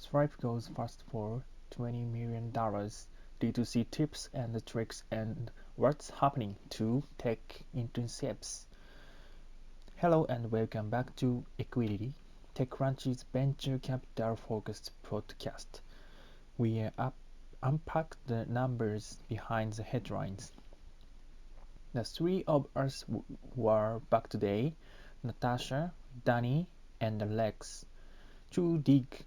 Stripe goes fast for $20 million. D2C tips and tricks and what's happening to tech internships. Hello and welcome back to Equity, TechCrunch's venture capital focused podcast. We unpack the numbers behind the headlines. The three of us were back today: Natasha, Danny, and Alex, to dig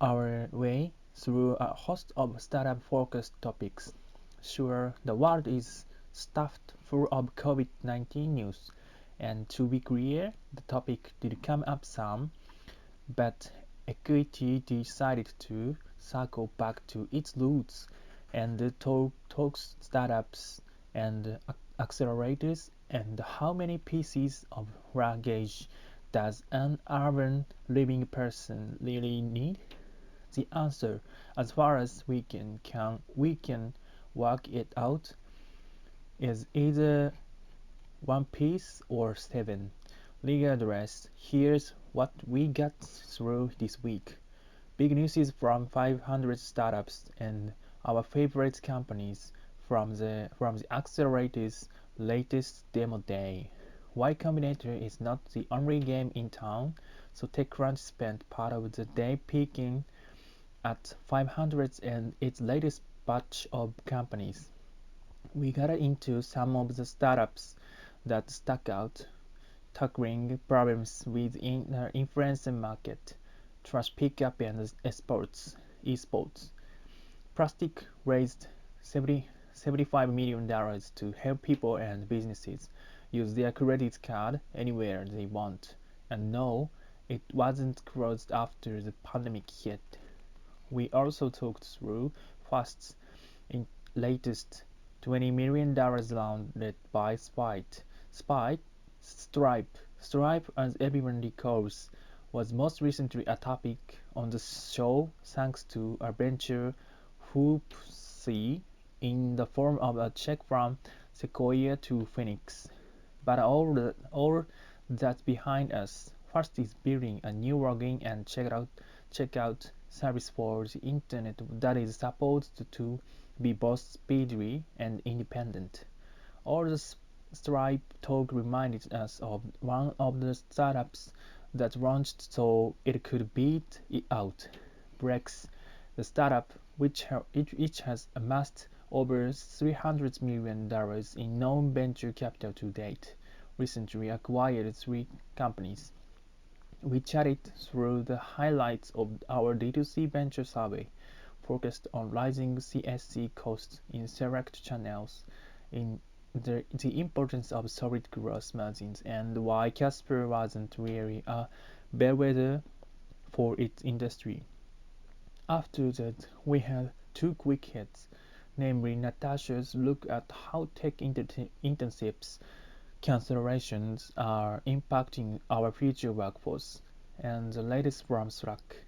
our way through a host of startup focused topics. Sure, the world is stuffed full of COVID 19 news, and to be clear, the topic did come up some, but Equity decided to circle back to its roots and talk startups and accelerators and how many pieces of luggage does an urban living person really need? The answer, as far as we can work it out, is either one piece or seven. Regardless, here's what we got through this week. Big news is from 500 startups and our favorite companies from the accelerator's latest demo day. Y Combinator is not the only game in town, so TechCrunch spent part of the day picking at 500 and its latest batch of companies. We got into some of the startups that stuck out, tackling problems with the influencer market, trash pickup and esports. Plastic raised $75 million to help people and businesses use their credit card anywhere they want. And no, it wasn't closed after the pandemic hit. We also talked through Fast's latest $20 million round led by Stripe, as everyone recalls, was most recently a topic on the show thanks to a venture whoopsie in the form of a check from Sequoia to Phoenix. But all that's behind us. First is building a new login and checkout service for the internet that is supposed to be both speedy and independent. All the Stripe talk reminded us of one of the startups that launched so it could beat it out. Brex, the startup which has amassed over $300 million in known venture capital to date, recently acquired three companies. We chatted through the highlights of our D2C venture survey, focused on rising CSC costs in select channels, in the importance of solid gross margins, and why Casper wasn't really a bellwether for its industry. After that, we had two quick hits, namely Natasha's look at how tech internships cancellations are impacting our future workforce, and the latest from Slack.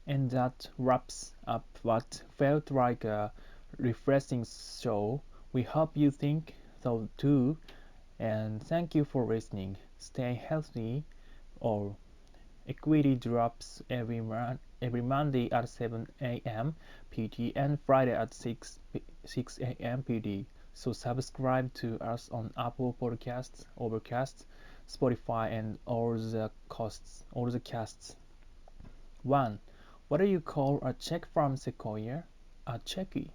And that wraps up what felt like a refreshing show. We hope you think so too, and thank you for listening. Stay healthy. Or Equity drops every Monday at 7 a.m. PT and Friday at 6 a.m. PT. So subscribe to us on Apple Podcasts, Overcast, Spotify, and all the casts. 1. What do you call a check from Sequoia? A checky.